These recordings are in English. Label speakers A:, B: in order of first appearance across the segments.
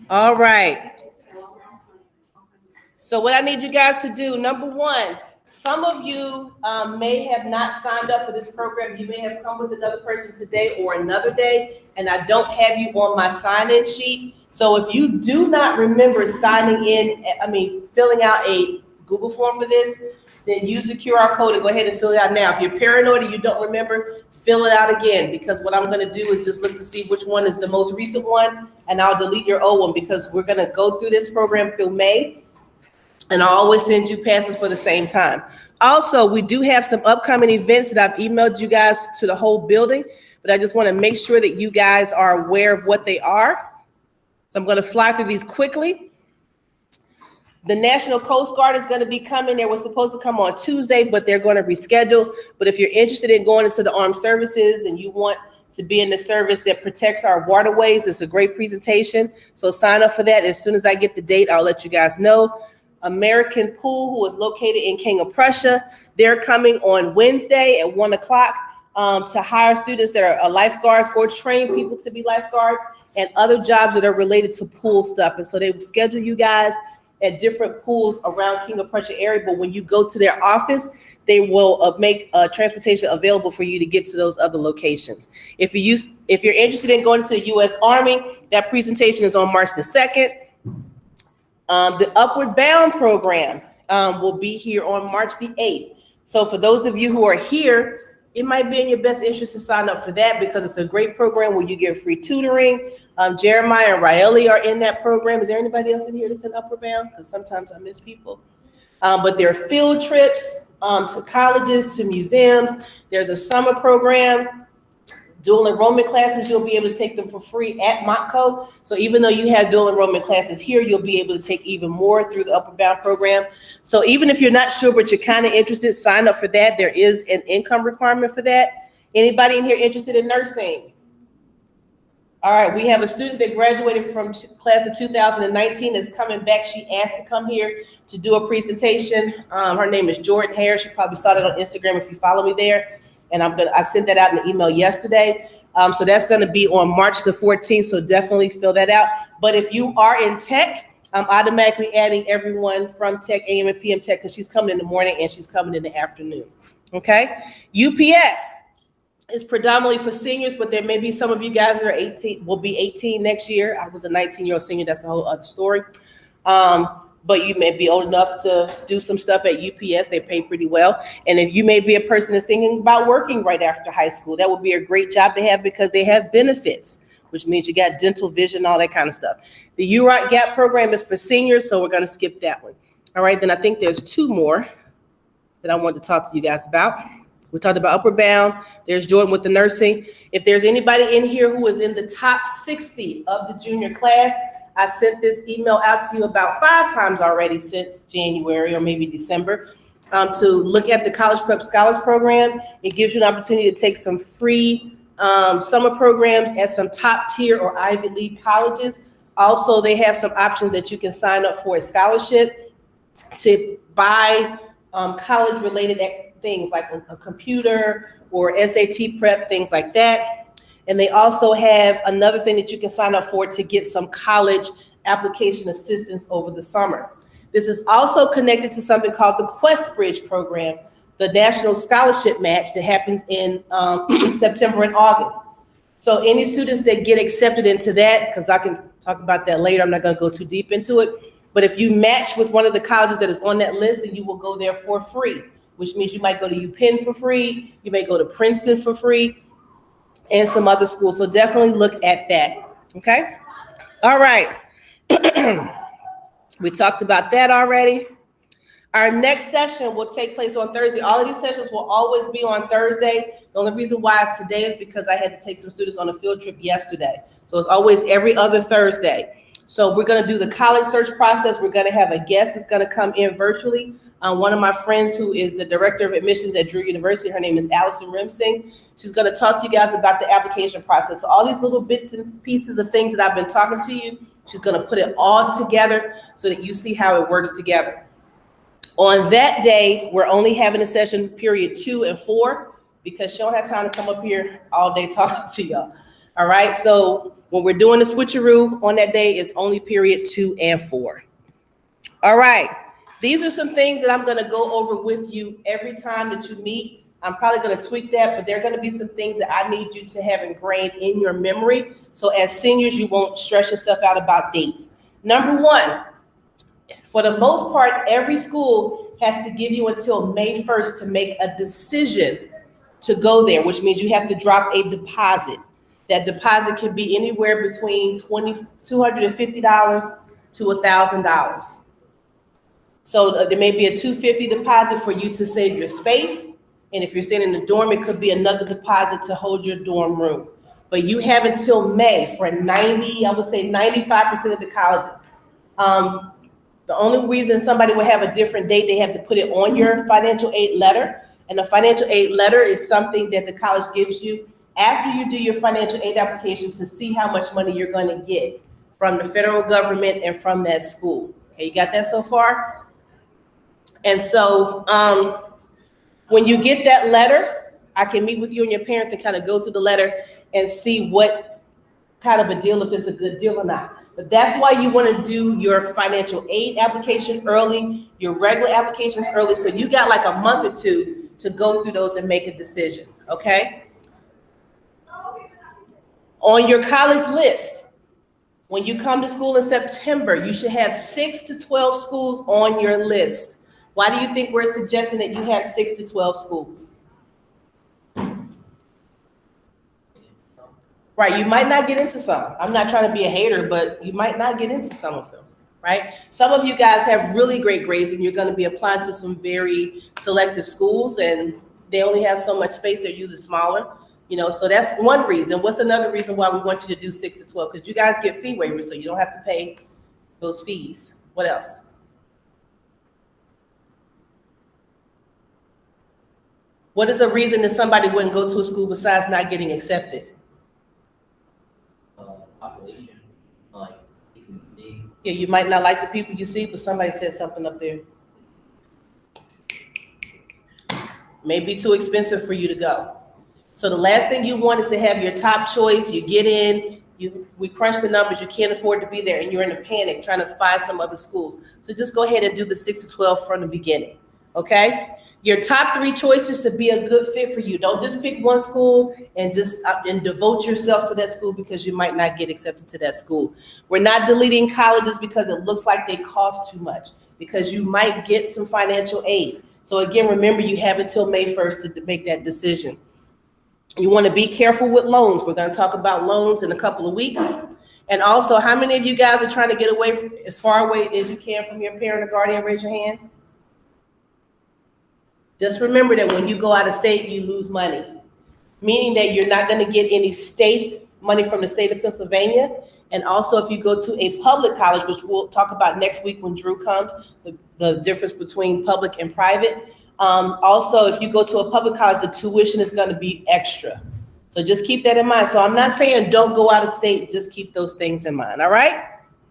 A: All right. So what I need you guys to do, number one, some of you may have not signed up for this program. You may have come with another person today or another day, and I don't have you on my sign-in sheet. So if you do not remember signing in, filling out a Google form for this, then use the QR code and go ahead and fill it out now. If you're paranoid and you don't remember, fill it out again, because what I'm gonna do is just look to see which one is the most recent one, and I'll delete your old one, because we're gonna go through this program through May. And I'll always send you passes for the same time. Also, we do have some upcoming events that I've emailed you guys to the whole building, but I just want to make sure that you guys are aware of what they are. So I'm going to fly through these quickly. The National Coast Guard is going to be coming. They were supposed to come on Tuesday, but they're going to reschedule. But if you're interested in going into the armed services and you want to be in the service that protects our waterways, it's a great presentation. So sign up for that. As soon as I get the date, I'll let you guys know. American Pool, who is located in King of Prussia, they're coming on Wednesday at 1 o'clock to hire students that are lifeguards or train people to be lifeguards and other jobs that are related to pool stuff. And so they will schedule you guys at different pools around King of Prussia area, but when you go to their office, they will make transportation available for you to get to those other locations. If you're interested in going to the U.S. Army, that presentation is on March the 2nd. The Upward Bound program will be here on March the 8th. So for those of you who are here, it might be in your best interest to sign up for that, because it's a great program where you get free tutoring. Jeremiah and Raeli are in that program. Is there anybody else in here that's in Upward Bound? Because sometimes I miss people. But there are field trips to colleges, to museums. There's a summer program. Dual enrollment classes, you'll be able to take them for free at Montco. So even though you have dual enrollment classes here, you'll be able to take even more through the Upward Bound program. So even if you're not sure, but you're kind of interested, sign up for that. There is an income requirement for that. Anybody in here interested in nursing? All right, we have a student that graduated from class of 2019 that's coming back. She asked to come here to do a presentation. Her name is Jordan Harris. You probably saw that on Instagram if you follow me there. And I sent that out in an email yesterday. So that's going to be on March the 14th. So definitely fill that out. But if you are in tech, I'm automatically adding everyone from tech, AM and PM tech, because she's coming in the morning and she's coming in the afternoon. Okay. UPS is predominantly for seniors, but there may be some of you guys that are 18, will be 18 next year. I was a 19-year-old senior. That's a whole other story. But you may be old enough to do some stuff at UPS. They pay pretty well. And if you may be a person that's thinking about working right after high school, that would be a great job to have, because they have benefits, which means you got dental, vision, all that kind of stuff. The UROC GAP program is for seniors, so we're going to skip that one. All right, then I think there's two more that I wanted to talk to you guys about. We talked about Upward Bound. There's Jordan with the nursing. If there's anybody in here who is in the top 60 of the junior class, I sent this email out to you about 5 times already since January or maybe December to look at the College Prep Scholars Program. It gives you an opportunity to take some free summer programs at some top tier or Ivy League colleges. Also, they have some options that you can sign up for a scholarship to buy college related things like a computer or SAT prep, things like that. And they also have another thing that you can sign up for to get some college application assistance over the summer. This is also connected to something called the Quest Bridge program, the national scholarship match that happens in September and August. So any students that get accepted into that, because I can talk about that later, I'm not going to go too deep into it. But if you match with one of the colleges that is on that list, then you will go there for free, which means you might go to UPenn for free, you may go to Princeton for free, and some other schools. So definitely look at that. Okay. All right. We talked about that already. Our next session will take place on Thursday. All of these sessions will always be on Thursday. The only reason why it's today is because I had to take some students on a field trip yesterday. So it's always every other Thursday. So we're going to do the college search process. We're going to have a guest that's going to come in virtually. One of my friends who is the director of admissions at Drew University, her name is Allison Rimsing. She's going to talk to you guys about the application process. So all these little bits and pieces of things that I've been talking to you, she's going to put it all together so that you see how it works together. On that day, we're only having a session period 2 and 4 because she don't have time to come up here all day talking to y'all. All right, so When we're doing the switcheroo on that day, it's only period 2 and 4. All right. These are some things that I'm going to go over with you every time that you meet. I'm probably going to tweak that, but there are going to be some things that I need you to have ingrained in your memory. So as seniors, you won't stress yourself out about dates. Number one, for the most part, every school has to give you until May 1st to make a decision to go there, which means you have to drop a deposit. That deposit can be anywhere between $250 to $1,000. So there may be a $250 deposit for you to save your space. And if you're staying in the dorm, it could be another deposit to hold your dorm room. But you have until May for 95% of the colleges. The only reason somebody would have a different date, they have to put it on your financial aid letter. And the financial aid letter is something that the college gives you after you do your financial aid application to see how much money you're going to get from the federal government and from that school. Okay, you got that so far? And so when you get that letter, I can meet with you and your parents and kind of go through the letter and see what kind of a deal, if it's a good deal or not. But that's why you want to do your financial aid application early, your regular applications early. So you got like a month or two to go through those and make a decision, okay? On your college list, when you come to school in September, you should have 6 to 12 schools on your list. Why do you think we're suggesting that you have 6 to 12 schools? Right, you might not get into some. I'm not trying to be a hater, but you might not get into some of them, right? Some of you guys have really great grades and you're going to be applying to some very selective schools and they only have so much space, they're usually smaller, so that's one reason. What's another reason why we want you to do 6 to 12? Because you guys get fee waivers, so you don't have to pay those fees. What else? What is a reason that somebody wouldn't go to a school besides not getting accepted?
B: Population,
A: Yeah, you might not like the people you see, but somebody said something up there. May be too expensive for you to go. So the last thing you want is to have your top choice. You get in, we crunch the numbers, you can't afford to be there, and you're in a panic trying to find some other schools. So just go ahead and do the 6 to 12 from the beginning, okay? Your top 3 choices to be a good fit for you. Don't just pick one school and just and devote yourself to that school because you might not get accepted to that school. We're not deleting colleges because it looks like they cost too much, because you might get some financial aid. So again, remember, you have until May 1st to make that decision. You want to be careful with loans. We're going to talk about loans in a couple of weeks. And also, how many of you guys are trying to get away from, as far away as you can from your parent or guardian? Raise your hand. Just remember that when you go out of state, you lose money, meaning that you're not going to get any state money from the state of Pennsylvania. And also, if you go to a public college, which we'll talk about next week when Drew comes, the difference between public and private. Also, if you go to a public college, the tuition is going to be extra. So just keep that in mind. So I'm not saying don't go out of state, just keep those things in mind. All right?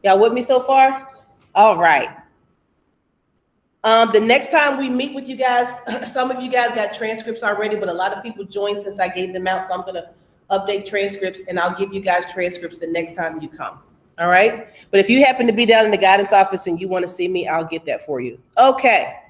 A: Y'all with me so far? All right. The next time we meet with you guys, some of you guys got transcripts already, but a lot of people joined since I gave them out. So I'm going to update transcripts and I'll give you guys transcripts the next time you come. All right. But if you happen to be down in the guidance office and you want to see me, I'll get that for you. Okay.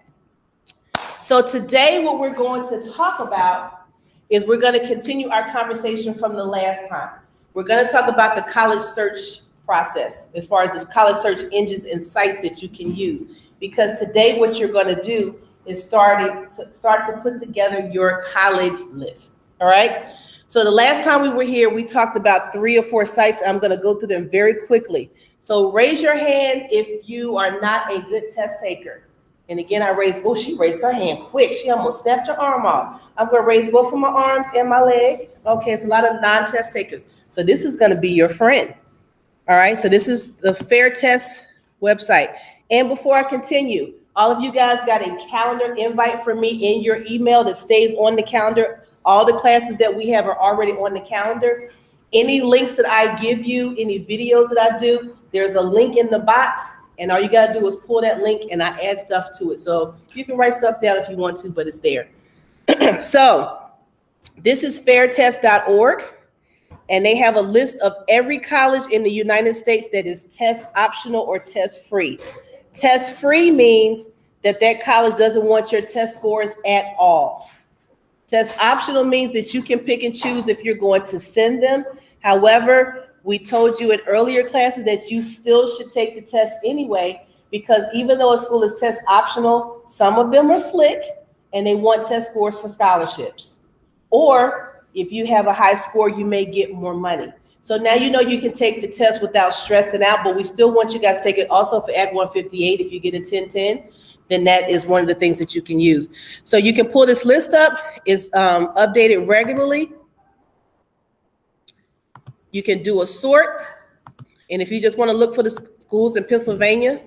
A: So today what we're going to talk about is we're going to continue our conversation from the last time. We're going to talk about the college search process as far as the college search engines and sites that you can use. Because today what you're going to do is start to put together your college list. All right. So the last time we were here, we talked about 3 or 4 sites. I'm going to go through them very quickly. So raise your hand if you are not a good test taker. And again, she raised her hand quick. She almost snapped her arm off. I'm going to raise both of my arms and my leg. Okay, it's a lot of non-test takers. So this is going to be your friend. All right, so this is the Fair Test website. And before I continue, all of you guys got a calendar invite from me in your email that stays on the calendar. All the classes that we have are already on the calendar. Any links that I give you, any videos that I do, there's a link in the box. And all you got to do is pull that link and I add stuff to it. So you can write stuff down if you want to, but it's there. So this is fairtest.org. and they have a list of every college in the United States that is test optional or test free. Test free means that college doesn't want your test scores at all. Test optional means that you can pick and choose if you're going to send them. However, we told you in earlier classes that you still should take the test anyway, because even though a school is test optional, some of them are slick and they want test scores for scholarships. Or if you have a high score, you may get more money. So now you know you can take the test without stressing out, but we still want you guys to take it also for Act 158. If you get a 1010, then that is one of the things that you can use. So you can pull this list up. It's updated regularly. You can do a sort. And if you just want to look for the schools in Pennsylvania,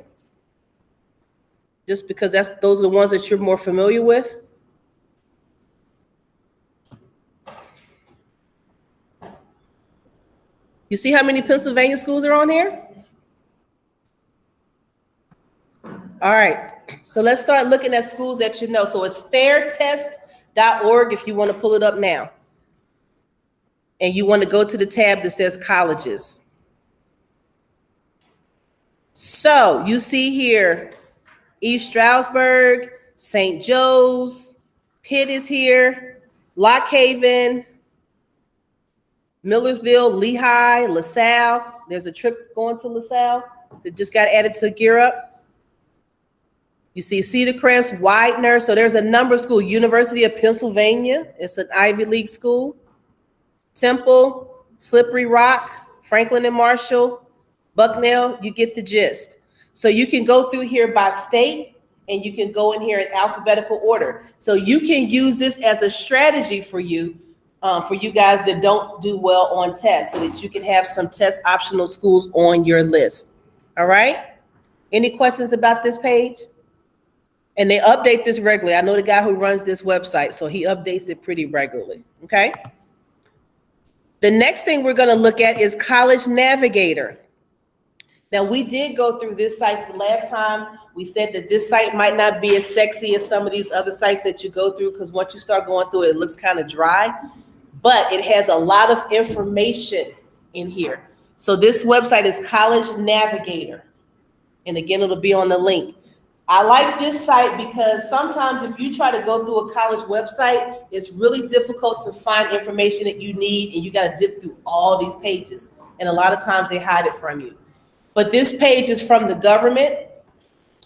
A: just because those are the ones that you're more familiar with. You see how many Pennsylvania schools are on here? All right, so let's start looking at schools that you know. So it's fairtest.org if you want to pull it up now. And you want to go to the tab that says colleges. So you see here, East Stroudsburg, St. Joe's, Pitt is here, Lock Haven, Millersville, Lehigh, LaSalle. There's a trip going to LaSalle that just got added to Gear Up. You see Cedar Crest, Widener. So there's a number of schools. University of Pennsylvania, it's an Ivy League school. Temple, Slippery Rock, Franklin and Marshall, Bucknell, you get the gist. So you can go through here by state and you can go in here in alphabetical order. So you can use this as a strategy for you guys that don't do well on tests, so that you can have some test optional schools on your list. All right? Any questions about this page? And they update this regularly. I know the guy who runs this website, so he updates it pretty regularly, okay? The next thing we're gonna look at is College Navigator. Now, we did go through this site the last time. We said that this site might not be as sexy as some of these other sites that you go through, because once you start going through it, it looks kind of dry, but it has a lot of information in here. So this website is College Navigator. And again, it'll be on the link. I like this site because sometimes if you try to go through a college website, it's really difficult to find information that you need, and you got to dip through all these pages. And a lot of times they hide it from you. But this page is from the government,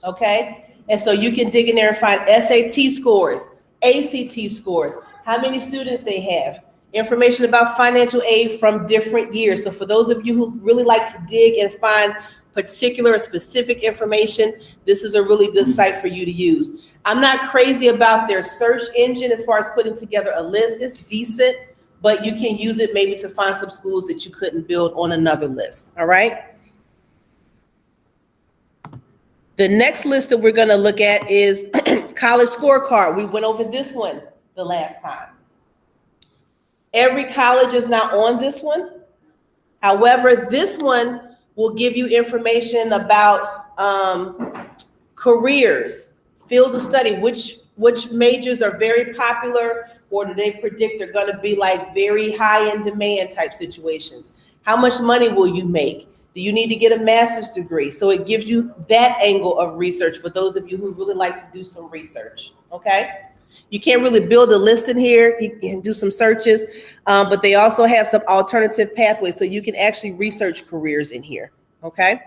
A: okay? And so you can dig in there and find SAT scores, ACT scores, how many students they have, information about financial aid from different years. So for those of you who really like to dig and find particular or specific information, this is a really good site for you to use. I'm not crazy about their search engine as far as putting together a list. It's decent, but you can use it maybe to find some schools that you couldn't build on another list, all right? The next list that we're gonna look at is College Scorecard. We went over this one the last time. Every college is not on this one. However, this one will give you information about careers, fields of study, which majors are very popular, or do they predict they're gonna be like very high in demand type situations. How much money will you make? Do you need to get a master's degree? So it gives you that angle of research for those of you who really like to do some research, okay? You can't really build a list in here. You can do some searches, but they also have some alternative pathways, so you can actually research careers in here, okay?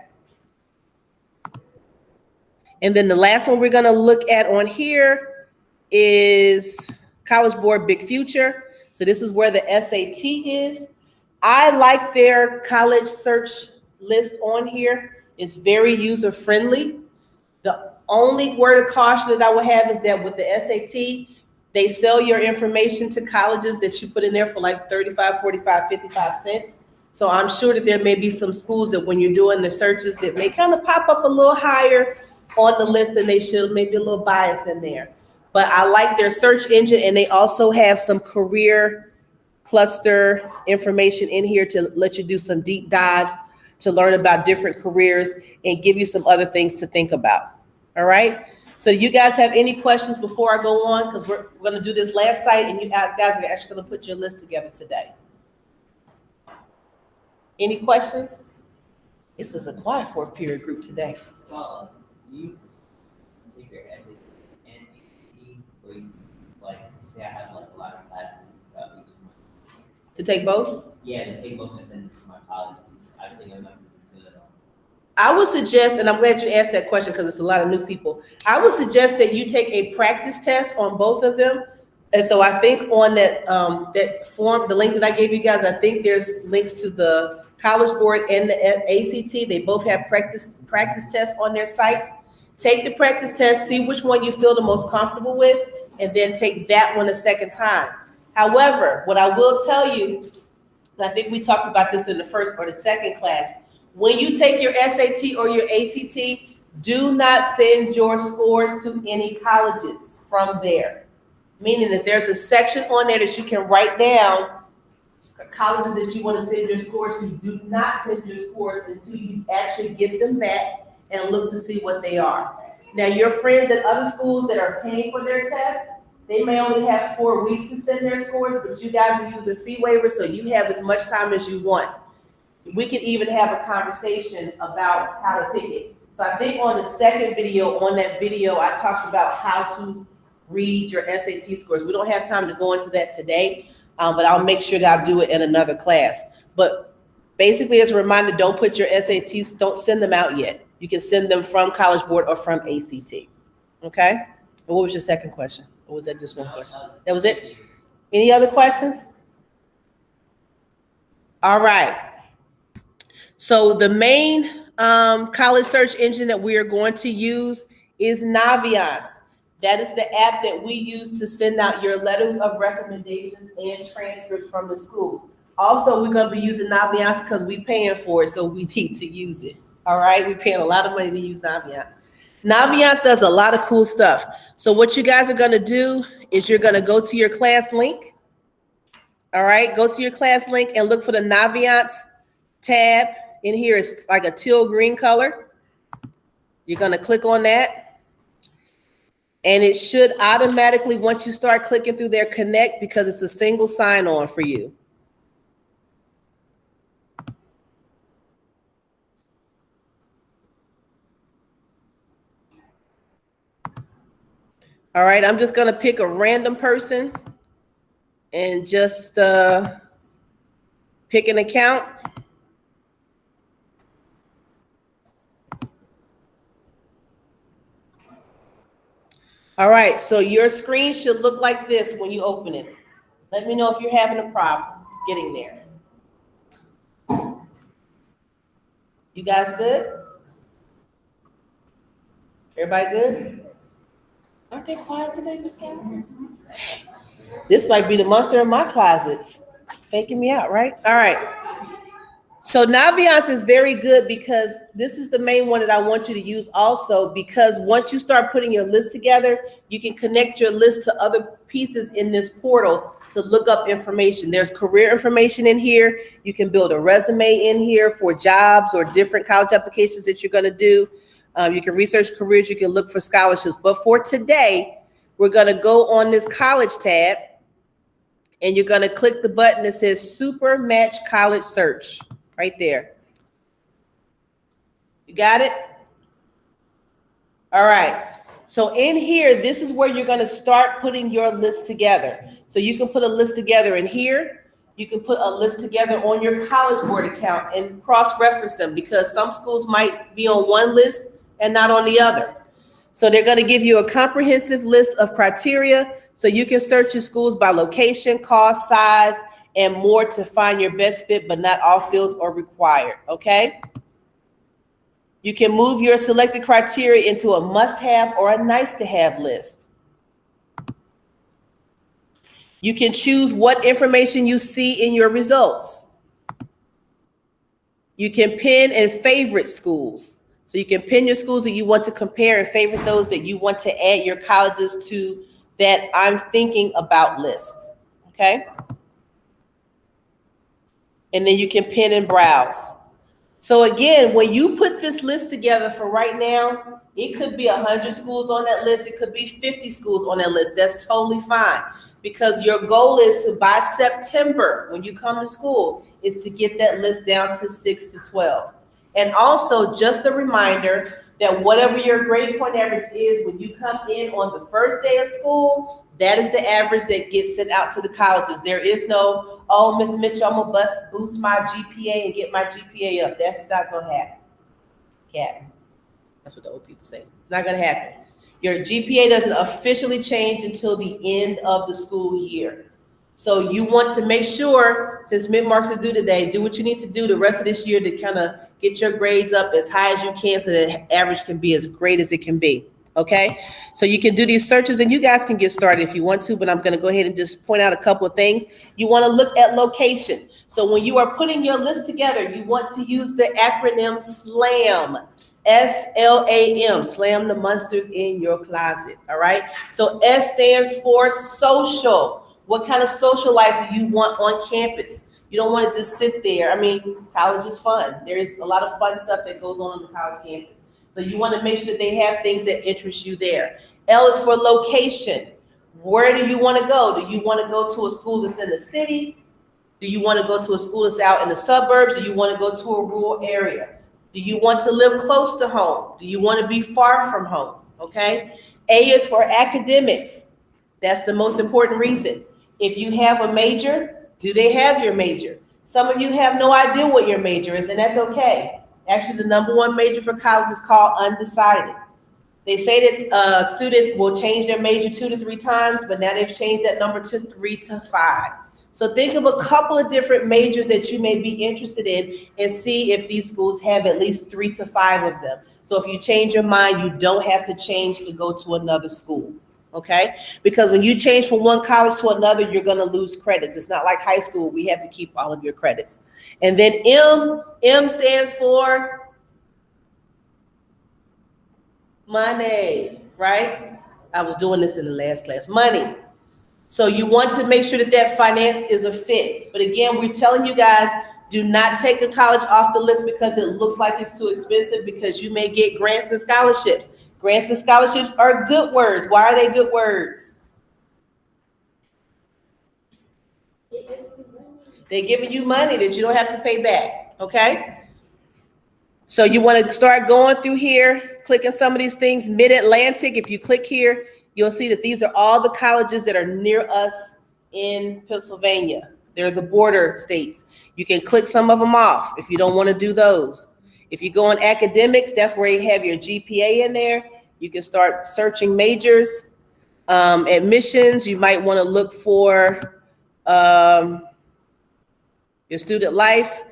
A: And then the last one we're gonna look at on here is College Board Big Future. So this is where the SAT is. I like their college search list on here. It's very user-friendly. The only word of caution that I would have is that with the SAT, they sell your information to colleges that you put in there for like 35, 45, 55 cents. So I'm sure that there may be some schools that when you're doing the searches that may kind of pop up a little higher on the list than they should, maybe a little bias in there. But I like their search engine, and they also have some career cluster information in here to let you do some deep dives to learn about different careers and give you some other things to think about. All right. So you guys have any questions before I go on? Because we're going to do this last site, and you guys are actually going to put your list together today. Any questions? This is a quiet fourth period group today.
B: Well, do you take your SAT and ACT, or you, like, say I have like a lot of classes about each month?
A: To take both?
B: Yeah, to take both and send it to my colleges. I think I'm not good on.
A: I would suggest, and I'm glad you asked that question because it's a lot of new people. I would suggest that you take a practice test on both of them. And so I think on that that form, the link that I gave you guys, I think there's links to the College Board and the ACT. They both have practice tests on their sites. Take the practice test, see which one you feel the most comfortable with, and then take that one a second time. However, what I will tell you, and I think we talked about this in the first or the second class, when you take your SAT or your ACT, do not send your scores to any colleges from there. Meaning that there's a section on there that you can write down colleges that you want to send your scores to. Do not send your scores until you actually get them back and look to see what they are. Now, your friends at other schools that are paying for their tests, they may only have 4 weeks to send their scores, but you guys are using fee waivers, so you have as much time as you want. We could even have a conversation about how to take it. So I think on the second video, on that video, I talked about how to read your SAT scores. We don't have time to go into that today, but I'll make sure that I'll do it in another class. But basically, as a reminder, don't put your SATs, don't send them out yet. You can send them from College Board or from ACT, okay? And what was your second question? Or was that just one question? That was it? Any other questions? All right. So the main college search engine that we are going to use is Naviance. That is the app that we use to send out your letters of recommendations and transcripts from the school. Also, we're going to be using Naviance because we're paying for it, so we need to use it. All right, we're paying a lot of money to use Naviance. Naviance does a lot of cool stuff. So what you guys are going to do is you're going to go to your class link. All right, go to your class link and look for the Naviance tab. In here, it's like a teal green color. You're going to click on that. And it should automatically, once you start clicking through there, connect because it's a single sign-on for you. All right, I'm just going to pick a random person and just pick an account. All right, so your screen should look like this when you open it. Let me know if you're having a problem getting there. You guys good? Everybody good? Aren't they quiet today, Miss Karen? This might be the monster in my closet, faking me out, right? All right. So Naviance is very good because this is the main one that I want you to use also, because once you start putting your list together, you can connect your list to other pieces in this portal to look up information. There's career information in here. You can build a resume in here for jobs or different college applications that you're going to do. You can research careers. You can look for scholarships. But for today, we're going to go on this college tab, and you're going to click the button that says Super Match College Search. Right there. You got it? All right. So in here, this is where you're going to start putting your list together. So you can put a list together in here. You can put a list together on your College Board account and cross-reference them because some schools might be on one list and not on the other. So they're going to give you a comprehensive list of criteria so you can search your schools by location, cost, size, and more to find your best fit, but not all fields are required, okay? You can move your selected criteria into a must-have or a nice-to-have list. You can choose what information you see in your results. You can pin and favorite schools. So you can pin your schools that you want to compare and favorite those that you want to add your colleges to that I'm thinking about list, okay? And then you can pin and browse. So again, when you put this list together for right now, it could be 100 schools on that list. It could be 50 schools on that list. That's totally fine. because your goal is to, by September, when you come to school, is to get that list down to 6 to 12. And also, just a reminder that whatever your grade point average is, when you come in on the first day of school, that is the average that gets sent out to the colleges. There is no, oh, Ms. Mitchell, I'm gonna boost my GPA and get my GPA up. That's not gonna happen. Can't. That's what the old people say. It's not gonna happen. Your GPA doesn't officially change until the end of the school year. So you want to make sure, since mid-marks are due today, do what you need to do the rest of this year to kind of get your grades up as high as you can so that average can be as great as it can be, okay? So you can do these searches and you guys can get started if you want to, but I'm gonna go ahead and just point out a couple of things. You wanna look at location. So when you are putting your list together, you want to use the acronym SLAM. SLAM, slam the monsters in your closet, all right? So S stands for social. What kind of social life do you want on campus? You don't want to just sit there. I mean, college is fun. There is a lot of fun stuff that goes on the college campus. So you want to make sure that they have things that interest you there. L is for location. Where do you want to go? Do you want to go to a school that's in the city? Do you want to go to a school that's out in the suburbs? Do you want to go to a rural area? Do you want to live close to home? Do you want to be far from home? Okay. A is for academics. That's the most important reason. If you have a major, do they have your major? Some of you have no idea what your major is, and that's okay. Actually, the number one major for college is called undecided. They say that a student will change their major 2 to 3 times, but now they've changed that number to 3 to 5. So think of a couple of different majors that you may be interested in and see if these schools have at least 3 to 5 of them. So if you change your mind, you don't have to change to go to another school, okay? Because when you change from one college to another, you're gonna lose credits. It's not like high school, we have to keep all of your credits. And then M stands for money, right? I was doing this in the last class, money. So you want to make sure that that finance is a fit. But again, we're telling you guys, do not take a college off the list because it looks like it's too expensive, because you may get grants and scholarships. Grants and scholarships are good words. Why are they good words? They're giving you money that you don't have to pay back, okay? So you want to start going through here, clicking some of these things. Mid-Atlantic, if you click here, you'll see that these are all the colleges that are near us in Pennsylvania. They're the border states. You can click some of them off if you don't want to do those. If you go on academics, that's where you have your GPA in there. You can start searching majors. Admissions, you might want to look for your student life.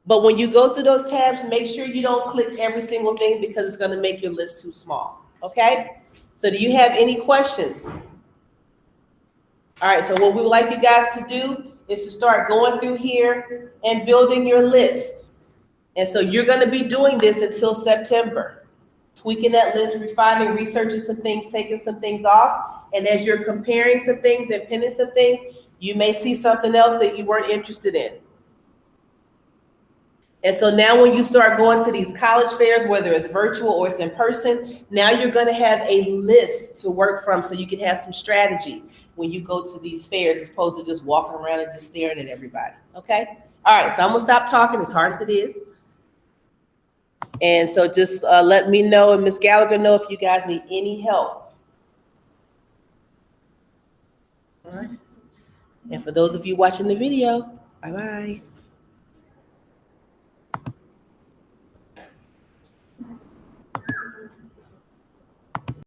A: But when you go through those tabs, make sure you don't click every single thing because it's going to make your list too small, okay? So do you have any questions? All right, so what we would like you guys to do is to start going through here and building your list. And so you're going to be doing this until September, tweaking that list, refining, researching some things, taking some things off. And as you're comparing some things and pinning some things, you may see something else that you weren't interested in. And so now when you start going to these college fairs, whether it's virtual or it's in person, now you're going to have a list to work from so you can have some strategy when you go to these fairs as opposed to just walking around and just staring at everybody, okay? All right, so I'm going to stop talking as hard as it is. And so just let me know and Ms. Gallagher know if you guys need any help. All right. And for those of you watching the video, bye-bye.